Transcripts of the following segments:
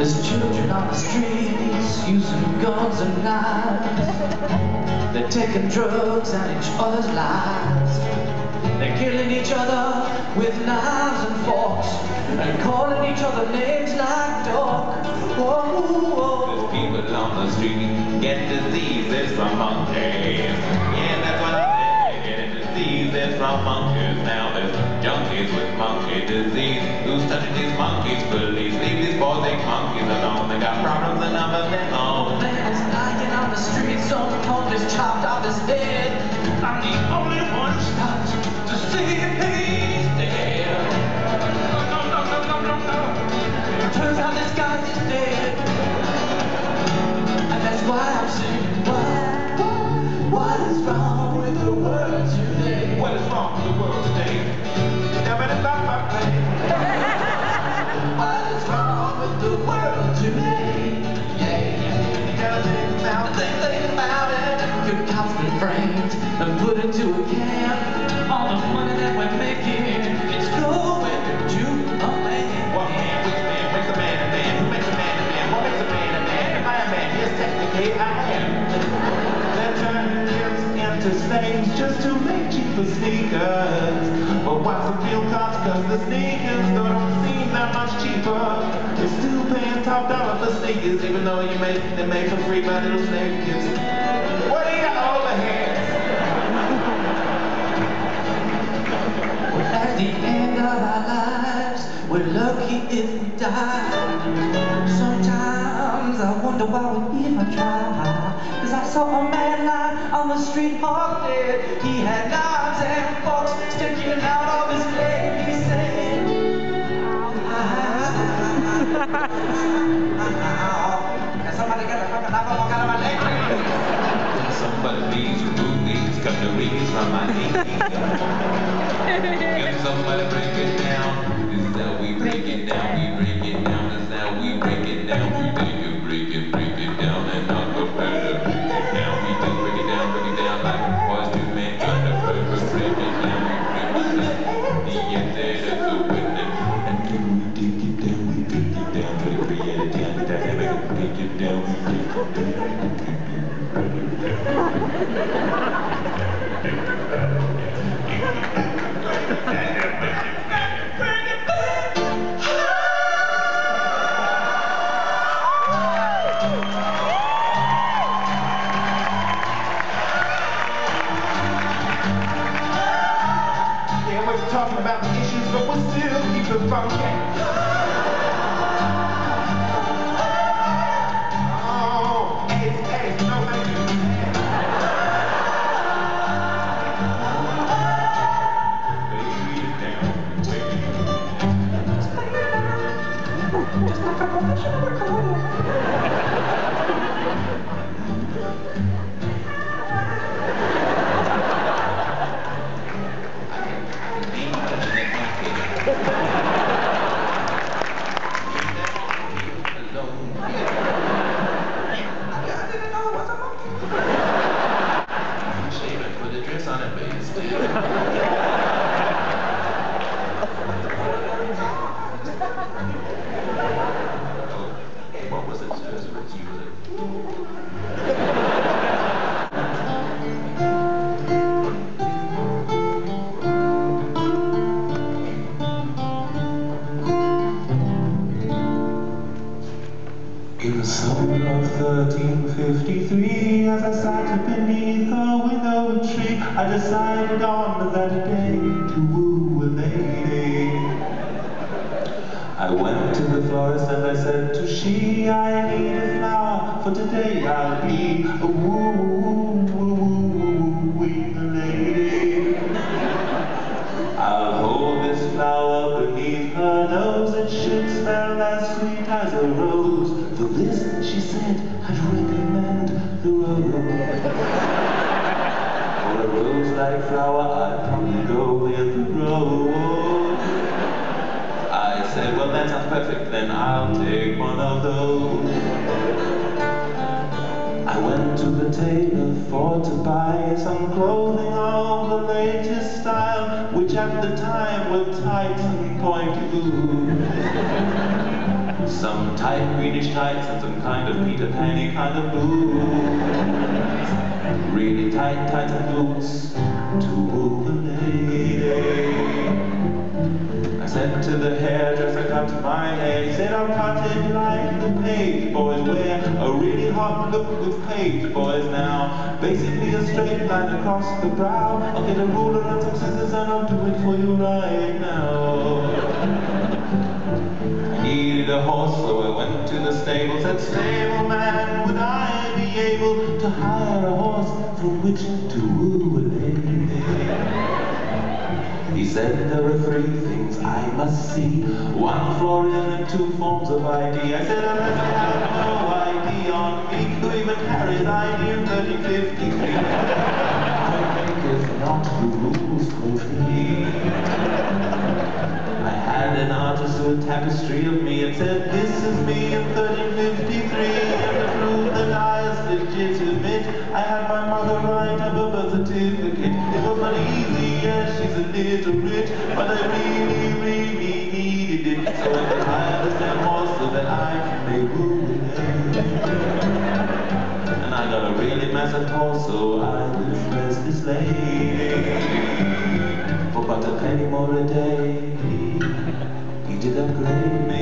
There's children on the streets using guns and knives. They're taking drugs and each other's lives. They're killing each other with knives and forks and calling each other names like dog. Whoa, whoa. There's people on the street get diseases from monkeys. Yeah, that's what I said. Getting diseases from monkeys. Now there's junkies with monkey disease. Who's touching these monkeys? Police, leave these boys, they monkeys alone. They got problems enough of their own. Man's lying on the street, some punk is chopped off his head. I'm the only one stopped to see he's dead. No. Turns out this guy is dead. And that's why I'm singing, what is wrong with the world today? What is wrong with the world today? What is wrong with the world today? Yeah. Think about it. Good cops been framed and put into a camp. All the money that we're making, it's going to a man. What man? Which man? Makes a man a man? Who makes a man a man? What makes a man a man? Am I a man? Yes, technically I am. They're turning kids into slaves just to make cheaper sneakers. But what's the real cost? Cause the sneakers don't seem that much cheaper. You're still paying top dollar for sneakers, even though they're made for free by little slave kids. What do you got over here? At the end of our lives, we're lucky if we die. Sometimes I wonder why we even try. Cause I saw a man lie on the street half dead. He had knives and forks sticking out of his leg. He said, and somebody got a fucking knife and walk out of my leg. Somebody please remove these cutleries from my knees. Can somebody break it down? This is how we break it down. We break it down. This is how we break it down. We take it, break it down, and not go further. Break it down. We do break it down like boys do, man. Trying to break it down. We break it down. The end there is a winner. And then we take it down. We break it down. But if we get it down, we break it down. We break it talking about the issues, but we'll still keep it funky. Oh, hey, no thank you. Baby, it down, baby. Just like a professional recorder. What was it? In the summer of 1353, as I sat beneath a willow tree, I decided on that day to woo a lady. I went to the florist and I said to she, I need a flower, for today I'll be a woo-wee lady. I'll hold this flower beneath her nose, it should smell as sweet as a rose. For this, she said, I'd recommend the rose. For a rose-like flower, I'd probably go with the rose. I said, well, that sounds perfect, then I'll take one of those. I went to the tailor for to buy some clothing of the latest style, which at the time were tight and pointy boots. Some tight greenish tights and some kind of Peter Pan-y kind of boots. Really tight tights and boots to woo the lady. I said to the hairdresser, cut my hair. He said, I'll cut it like the page boys wear. A really hot look with page boys now. Basically a straight line across the brow. I'll get a ruler and some scissors and I'll do it for you right now. I needed a horse, so I went to the stable. Said, stable man, would I be able to hire a horse from which to woo a lady? He said, there are 3 things I must see. 1 Florian and 2 forms of ID. I said, unless I have no ID on me, who even carries ID in 1353? I think if not, the rules for me. I had an artist do a tapestry of me and said, this is me in 1353. And to prove that I is legitimate, I had my mother write up a birth certificate. It wasn't easy, yes, she's a little rich, but I really, really needed it. So I could hire this damn horse so that I may woo her. And I got a really massive horse so I could impress this lady. For but a penny more a day, he did upgrade me.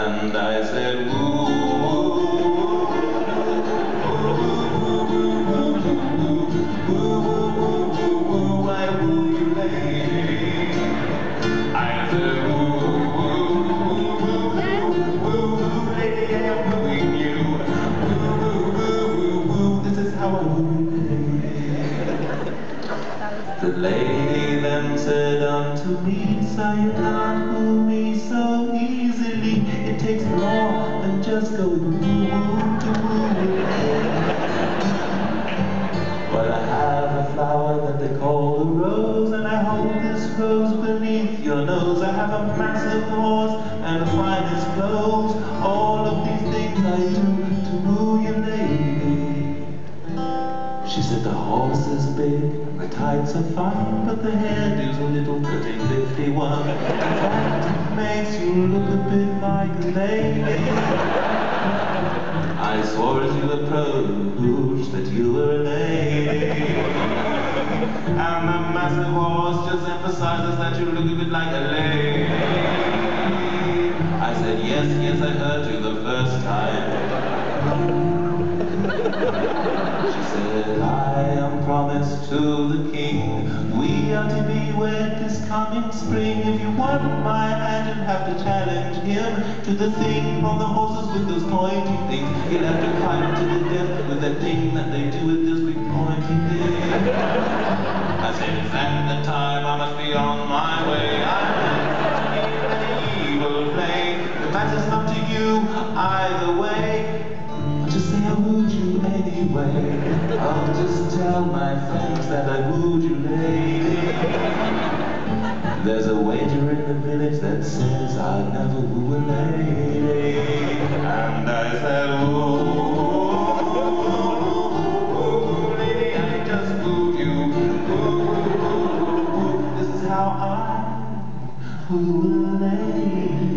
And I said, woo, woo, woo, I woo you, lady. I said, woo, lady, I'm wooing you. Woo, this is how I woo you, lady. The lady then said unto me, sir, you can't woo me so easily. It takes more than just going woo to woo. But I have a flower that they call a rose, and I hold this rose beneath your nose. I have a massive horse and the finest clothes. All of these things I do to woo you, lady. She said the horse is big and the tights are fine, but the hairdo's a little 1351. In fact, it makes you look a bit like a lady. I swore as you approached that you were a lady. And the massive horse just emphasizes that you look a bit like a lady. I said, yes, yes, I heard you the first time. She said, I am promised to the king. We are to be wed this coming spring. If you want my hand, you'll have to challenge him to the thing on the horses with those pointy things. You'll have to fight to the death with that thing that they do with this big pointy thing. I said, is that the time I must be on my way? I'm an evil play. The matter's not to you either way. Just say I wooed you anyway. I'll just tell my friends that I wooed you, lady. There's a wager in the village that says I'll never woo a lady. And I said, ooh, lady, I just wooed you. Ooh, this is how I woo a lady.